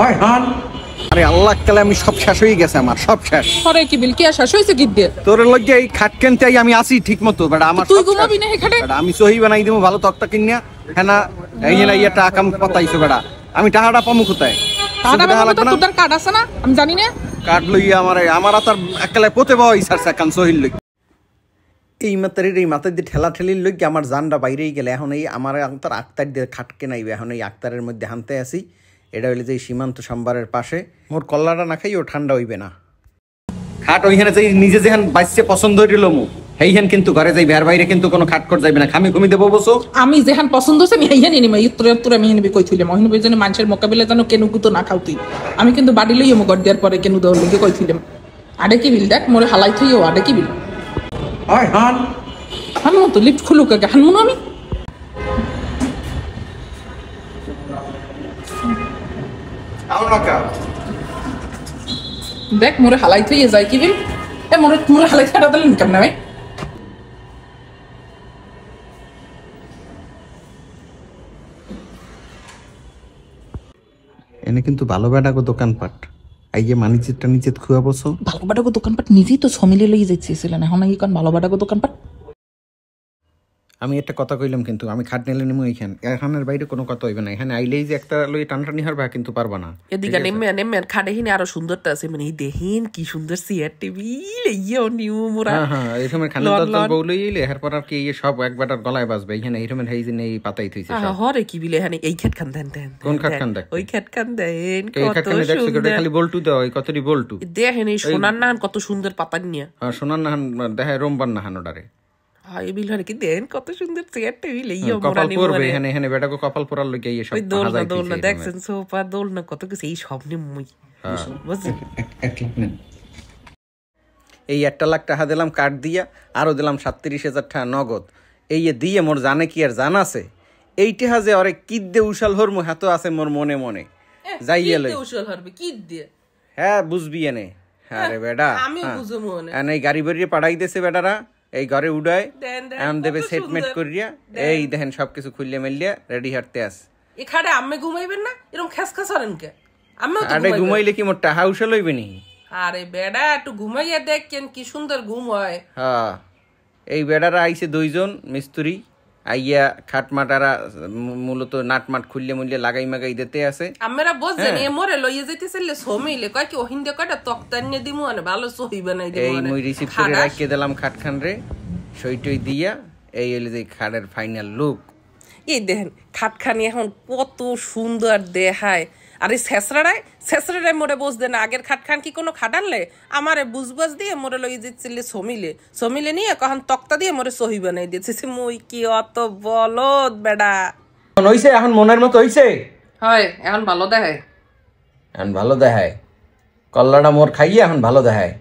হয় হান আরে আল্লাহ কালে আমি সব শেষ হয়ে গেছে আমার সব শেষ। আরে কি বিল কি শেষ হইছে কি দে তোর লজ্জা এই খাট কেনতেই আমি আসি ঠিকমতো বেটা আমার তুই ঘুমাবি না এখানে বেটা আমি সহি বানাই দিমু ভালো তক্তা কিনিয়া হেনা এই না ইয়া টাকা পাতাইছো বেটা আমি টাকাটা পামু কোথায়? টাকা লাগবে না তোর কার্ড আছে না আমি জানি না কার্ড লইয়া আমার তার একলা পতে বই সারসা কান সহিল লই এই মাতারির এই মাথায় দিয়ে ঠেলা ঠেলির লই আমার জানটা বাইরেই গেলে এখন এই আমার তার আক্তার দিয়ে খাটকে নাইবে এখন এই আক্তারের মধ্যে হানতে আসি এটা হইলে যে সীমান্ত সম্বারের পাশে মোর কল্লাটা না খাই ও ঠান্ডা হইবে না খাট ওইখানে যাই নিজে যেখান বাইসে পছন্দ হইল মু হেইখান কিন্তু ঘরে যাই বের বাইরে কিন্তু কোনো খাট কর যাইবে না খামি ঘুমি দেবো বসো আমি যেখান পছন্দ হচ্ছে আমি হেইখান নিমা উত্তরে আমি হেনবি কইছিলাম মহিনবি যেন মানুষের মোকাবিলা যেন কেন গুতো না খাও তুই আমি কিন্তু বাড়ি লইও মো গড় দেওয়ার পরে কেন দেওয়ার লিগে কইছিলাম আডে কি বিল দেখ মোরে হালাই থইও আডে কি বিল হয় হান হানমু তো লিফট খুলুক আগে হানমু না আমি দেখ মোরে হালাই থইয়ে যায় কি বিল এ মোরে হালাই থাকা দিলেন কেমন ভাই এনে কিন্তু ভালো বেটাগো দোকানপাট আইয়ে মানিচিতটা নিচে খুয়া বসো ভালো বেটাগো দোকানপাট নিজেই তো সমিলে লই যাইছিলেন এখন নাকি কোন ভালো বেটাগো দোকানপাট আমি একটা কথা কইলাম কিন্তু আমি খাট নেলে নিমু এখানের বাইরে কোনো কথা হইবে না এখানে আইলেই যে একটা লই টানটানি হারবা কিন্তু পারবা না এদিকে নেমে খাটে হিনে আরো সুন্দরটা আছে মানে দেখেন কি সুন্দর চেয়ার টেবিল ইয়ো নিউ মোরা হ্যাঁ এরকম খানে দল বউলই এলে এরপর আর কি এই সব একবারটার গলায় বাজবে এখানে এরকম হেই যে নেই পাতাই থইছে সব হরে কি বিলে এখানে এই খাট খান দেন কোন খাট খান দেখ ওই খাট খান দেন কত সুন্দর খালি বল্টু দাও এই কতটি বল্টু দেখেন এই সোনার নাহান কত সুন্দর পাতা নিয়া হ্যাঁ সোনার নাহান দেখায় রোমবার নাহান ওটারে এই বিল কি দেন কত সুন্দর চেয়ার টেবিল ইয়ো কপাল পড়বে এখানে বেটাকে কপাল পড়ার লগে এই সব দোলনা দেখছেন সোফা দোলনা কত কিছু এই সব নি মুই বুঝছেন এই 1 লাখ টাকা দিলাম কার্ড দিয়া আরো দিলাম 37,000 টাকা নগদ এই দিয়ে মোর জানে কি আর জান আছে এইটা হাজে আরে কি দে উশাল হর মু হাতো আছে মোর মনে মনে যাইয়ে লই উশাল হরবে কি দে হ্যাঁ বুঝবি এনে আরে বেটা আমি বুঝমু এনে গাড়ি বাড়ি পাঠাই দেছে বেটারা এই ঘরে উড়ায় এম দেবে সেটমেট করিয়া এই দেখেন সবকিছু খুললে মেললিয়া রেডি হাঁটতে আস এখানে আম্মে ঘুমাইবেন না এরকম খেসখাস হরেন কে আম্মেও তো আরে ঘুমাইলে কি মোর টাহা উশাল হইবে নি আরে বেডা একটু ঘুমাইয়া দেখেন কি সুন্দর ঘুম হয় হ্যাঁ এই বেডারা আইছে দুইজন মিস্ত্রি আইয়া খাটমাটারা মূলত নাটমাট খুললে মুললে লাগাই মাগাই দিতে আছে আমরা বুঝছেন এ মোরে লইয়া যাইতেছিলে সমিলে কয় কি ওহিন্দে কয়টা তক্তা নিয়ে দিমু আনে ভালো সহি বানাই দিমু এই মুই রিসিভ করে রাখিয়ে দিলাম খাটখান রে সইটই দিয়া এই হইলে যে খাটের ফাইনাল লুক এই দেখেন খাটখানি এখন কত সুন্দর দেখায় আর এই শেষরাটাই মোরে বুঝতে না আগের খাটখান কি কোনো খাটানলে আমারে বুঝবাজ দিয়ে মোরে লই যাচ্ছিলে সমিলে নিয়ে কখন তক্তা দিয়ে মোরে সহি বানাই দিয়েছে মুই কি অত বলদ বেডা হইছে এখন মনের মতো হইছে হয় এখন ভালো দেখায় কল্লাটা মোর খাইয়ে এখন ভালো দেখায়